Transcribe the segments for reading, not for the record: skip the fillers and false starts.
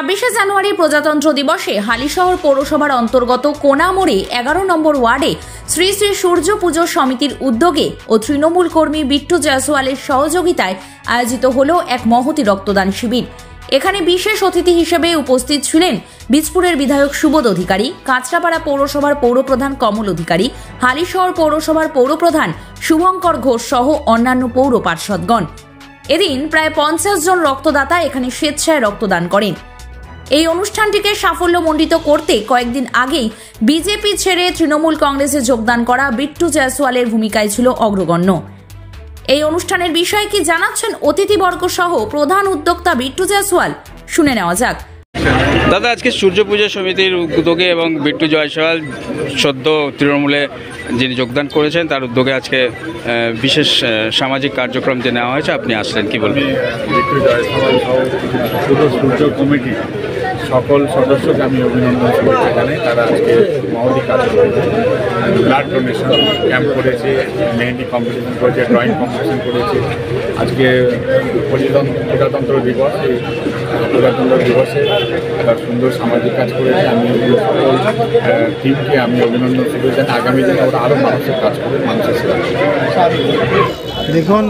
26শে জানুয়ারি প্রজাতন্ত্র দিবসে হালিশহর পৌরসভার অন্তর্গত কোনামোড়ে 11 নম্বর ওয়ার্ডে শ্রী শ্রী সূর্য পুজো সমিতির উদ্যোগে ও তৃণমূল কর্মী বিট্টু জয়সওয়ালের সহযোগিতায় আয়োজিত হলো এক মহতী রক্তদান শিবির। এখানে বিশেষ অতিথি হিসেবে উপস্থিত ছিলেন বীজপুরের বিধায়ক সুবোধ অধিকারী, কাঁচরাপাড়া পৌরসভার পৌরপ্রধান কমল অধিকারী, হালিশহর পৌরসভার পৌরপ্রধান শুভঙ্কর ঘোষ সহ অন্যান্য পৌর পার্ষদগণ। এদিন প্রায় 50 জন রক্তদাতা এখানে স্বেচ্ছায় রক্তদান করেন। এই অনুষ্ঠানটিকে সাফল্যমণ্ডিত করতে কয়েকদিন আগেই বিজেপি ছেড়ে তৃণমূল কংগ্রেসে যোগদান করা বিট্টু জয়সওয়ালের ভূমিকায় ছিল অগ্রগণ্য। এই অনুষ্ঠানের বিষয়ে কি জানাচ্ছেন অতিথিবর্গ সহ প্রধান উদ্যোক্তা বিট্টু জয়সওয়াল, শুনে নেওয়া যাক। দাদা, আজকে সূর্য পূজা সমিতির উদ্যোগে এবং বিট্টু জয়সওয়াল সদ্য তৃণমূলে যিনি যোগদান করেছেন তার উদ্যোগে আজকে বিশেষ সামাজিক কার্যক্রম যে নেওয়া হয়েছে, আপনি আসলেন, কি বলবেন? বিট্টু জয়সওয়াল সহ পুরো সূর্য কমিটি সকল সদস্যকে আমি অভিনন্দন শুভেচ্ছা জানাই। তারা আজকে মহতী কাজ করেছে, ব্লাড ডোনেশন ক্যাম্প করেছে, মেহেন্দি কম্পিটিশন করেছে, ড্রয়িং কম্পিটিশন করেছে। আজকে প্রজাতন্ত্র দিবস, এই প্রজাতন্ত্র দিবসে একটা সুন্দর সামাজিক কাজ করেছে। আমি সকল টিমকে আমি অভিনন্দন শুভেচ্ছা জানাই। আগামী দিনে ওরা আরও মানুষের কাজ করে, মানুষের সেবা করে। দেখুন,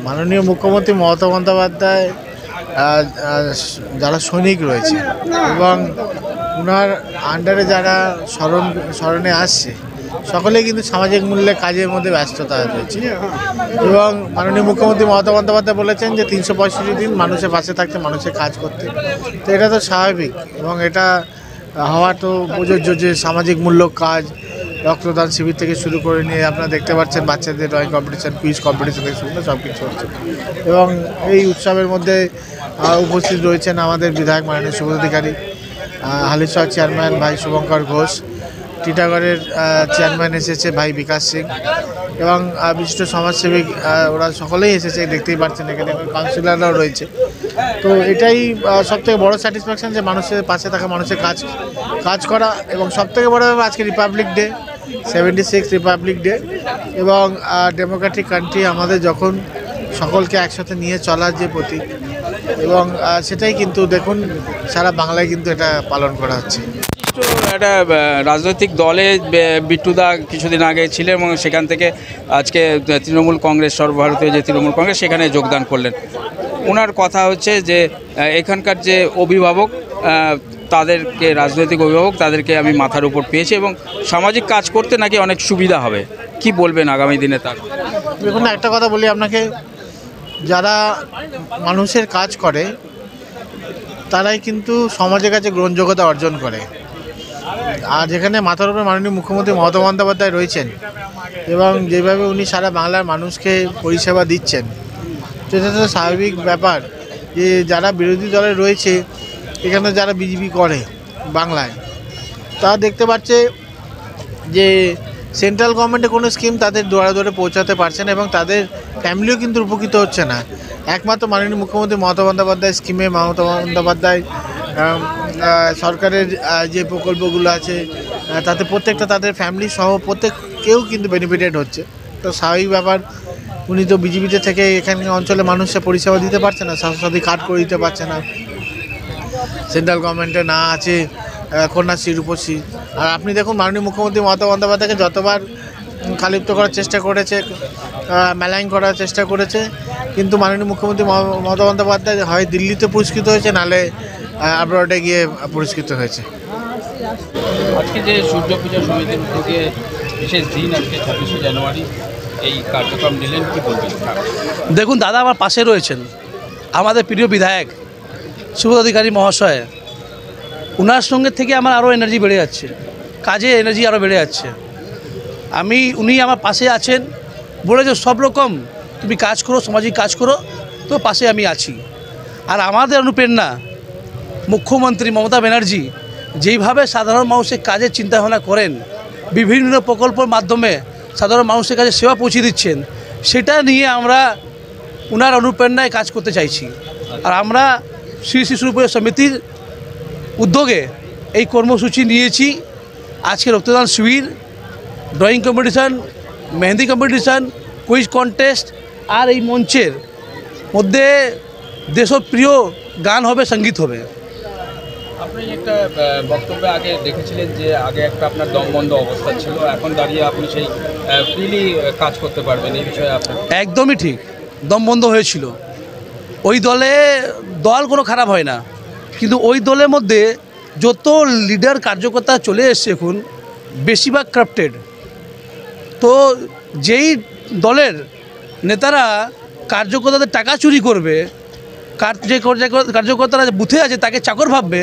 মাননীয় মুখ্যমন্ত্রী মমতা বন্দ্যোপাধ্যায় যারা সৈনিক রয়েছে এবং ওনার আন্ডারে যারা স্মরণে আসছে সকলেই কিন্তু সামাজিক মূল্যে কাজের মধ্যে ব্যস্ততা রয়েছে এবং মাননীয় মুখ্যমন্ত্রী মমতা বন্দ্যোপাধ্যায় বলেছেন যে 365 দিন মানুষের পাশে থাকতে, মানুষের কাজ করতে। তো এটা তো স্বাভাবিক এবং এটা হওয়া তো প্রযোজ্য যে সামাজিক মূল্য কাজ, রক্তদান শিবির থেকে শুরু করে নিয়ে আপনারা দেখতে পাচ্ছেন বাচ্চাদের ড্রয়িং কম্পিটিশান, কুইজ কম্পিটিশান থেকে শুরু করে সব কিছু হচ্ছে। এবং এই উৎসবের মধ্যে উপস্থিত রয়েছেন আমাদের বিধায়ক মাননীয় সুবোধ অধিকারী, হালিশহর চেয়ারম্যান ভাই শুভঙ্কর ঘোষ, টিটাগড়ের চেয়ারম্যান এসেছে ভাই বিকাশ সিং এবং বিশিষ্ট সমাজসেবী, ওরা সকলেই এসেছে, দেখতেই পাচ্ছেন এখানে কাউন্সিলররাও রয়েছে। তো এটাই সবথেকে বড় স্যাটিসফ্যাকশান যে মানুষের পাশে থাকা, মানুষের কাজ করা। এবং সবথেকে বড় ব্যাপার আজকে রিপাবলিক ডে, 76 রিপাবলিক ডে এবং ডেমোক্রেটিক কান্ট্রি আমাদের যখন সকলকে একসাথে নিয়ে চলার যে প্রতীক, এবং সেটাই কিন্তু দেখুন সারা বাংলায় কিন্তু এটা পালন করা হচ্ছে। একটা রাজনৈতিক দলে বিট্টুদা কিছুদিন আগে ছিলেন এবং সেখান থেকে আজকে তৃণমূল কংগ্রেস, সর্বভারতীয় যে তৃণমূল কংগ্রেস, সেখানে যোগদান করলেন। ওনার কথা হচ্ছে যে এখানকার যে অভিভাবক, তাদেরকে রাজনৈতিক অভিভাবক, তাদেরকে আমি মাথার উপর পেয়েছি এবং সামাজিক কাজ করতে নাকি অনেক সুবিধা হবে। কি বলবেন আগামী দিনে তার? দেখুন, একটা কথা বলি আপনাকে, যারা মানুষের কাজ করে তারাই কিন্তু সমাজের কাছে গ্রহণযোগ্যতা অর্জন করে। আর যেখানে মাথার উপরে মাননীয় মুখ্যমন্ত্রী মমতা বন্দ্যোপাধ্যায় রয়েছেন এবং যেভাবে উনি সারা বাংলার মানুষকে পরিষেবা দিচ্ছেন, সেটা তো স্বাভাবিক ব্যাপার যে যারা বিরোধী দলে রয়েছে, এখানে যারা বিজেপি করে বাংলায়, তারা দেখতে পাচ্ছে যে সেন্ট্রাল গভর্নমেন্টের কোনো স্কিম তাদের দুয়ারে দুয়ারে পৌঁছাতে পারছে না এবং তাদের ফ্যামিলিও কিন্তু উপকৃত হচ্ছে না। একমাত্র মাননীয় মুখ্যমন্ত্রী মমতা বন্দ্যোপাধ্যায় স্কিমে মমতা বন্দ্যোপাধ্যায় সরকারের যে প্রকল্পগুলো আছে তাতে প্রত্যেকটা তাদের ফ্যামিলি সহ কেউ কিন্তু বেনিফিটেড হচ্ছে। তো স্বাভাবিক ব্যাপার, উনি তো বিজেপিতে থেকে এখানকার অঞ্চলে মানুষের পরিষেবা দিতে পারছে না, স্বাস্থ্যসাথী কার্ড করে দিতে পারছে না, সেন্ট্রাল গভর্নমেন্টে না আছে কন্যাশ্রী, রূপশ্রী। আর আপনি দেখুন মাননীয় মুখ্যমন্ত্রী মমতা বন্দ্যোপাধ্যায়কে যতবার কালিপ্ত করার চেষ্টা করেছে, মেলাইন করার চেষ্টা করেছে, কিন্তু মাননীয় মুখ্যমন্ত্রী মমতা বন্দ্যোপাধ্যায় হয় দিল্লিতে পুরস্কৃত হয়েছে, নাহলে আব্রডে গিয়ে পুরস্কৃত হয়েছে। আজকে যে সূর্য পূজা সমিতির উদ্যোগে বিশেষ দিন, আজকে 26শে জানুয়ারি এই কার্যক্রম নিলেন, কি বলবেন? দেখুন দাদা, আমার পাশে রয়েছেন আমাদের প্রিয় বিধায়ক সুবোধ অধিকারী মহাশয়। ওনার সঙ্গে থেকে আমার আরও এনার্জি বেড়ে যাচ্ছে, কাজে এনার্জি আরও বেড়ে যাচ্ছে। উনি আমার পাশে আছেন, বলেছে সব রকম তুমি কাজ করো, সামাজিক কাজ করো, তো পাশে আমি আছি। আর আমাদের অনুপ্রেরণা মুখ্যমন্ত্রী মমতা ব্যানার্জি যেইভাবে সাধারণ মানুষের কাজের চিন্তাভাবনা করেন, বিভিন্ন প্রকল্পের মাধ্যমে সাধারণ মানুষের কাছে সেবা পৌঁছে দিচ্ছেন, সেটা নিয়ে আমরা ওনার অনুপ্রেরণায় কাজ করতে চাইছি। আর আমরা শ্রী শ্রী সূর্য পূজা সমিতির উদ্যোগে এই কর্মসূচি নিয়েছি। আজকে রক্তদান শিবির, drawing competition, mehndi competition, quiz contest, আর এই মঞ্চের মধ্যে দেশপ্রিয় গান হবে, সঙ্গীত হবে। আপনি একটা বক্তব্যে আগে দেখেছিলেন যে আগে একটা আপনার দমবন্ধ অবস্থা ছিল, এখন দাঁড়িয়ে আপনি সেই ফ্রিলি কাজ করতে পারবেন, এই বিষয়ে আপনার? একদমই ঠিক, দম বন্ধ হয়েছিল। ওই দল কোনো খারাপ হয় না, কিন্তু ওই দলের মধ্যে যত লিডার কার্যকর্তা চলে এসছে এখন বেশিরভাগ কারাপ্টেড। তো যেই দলের নেতারা কার্যকর্তাদের টাকা চুরি করবে, যে কার্যকর্তারা বুথে আছে তাকে চাকর ভাববে,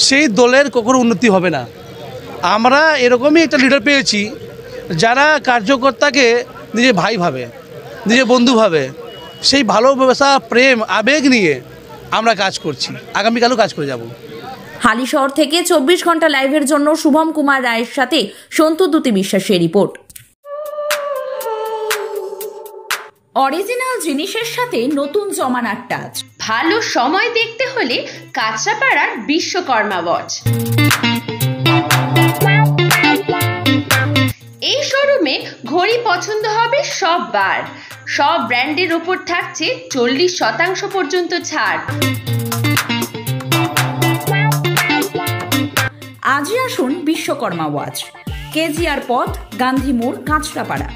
সেই দলের কখনো উন্নতি হবে না। আমরা এরকমই একটা লিডার পেয়েছি যারা কার্যকর্তাকে নিজের ভাই ভাবে, নিজের বন্ধু ভাবে, সেই ভালোবাসা, প্রেম, আবেগ নিয়ে আমরা কাজ করছি, আগামীকালও কাজ করে যাব। হালিশহর থেকে 24 ঘন্টা লাইভের জন্য শুভম কুমার রায়ের সাথে সন্তু দ্যুতি বিশ্বাসের রিপোর্ট। অরিজিনাল জিনিসের সাথে নতুন জমানার টাচ। ভালো সময় দেখতে হলে কাঁচরাপাড়ার বিশ্বকর্মা ওয়াচ। এই শোরুমে ঘড়ি পছন্দ হবে সববার। সব ব্র্যান্ডের ওপর থাকছে 40% পর্যন্ত ছাড়। আজই আসুন বিশ্বকর্মা ওয়াচ, কেজিআর পথ, গান্ধী মোড়, কাঁচরাপাড়া।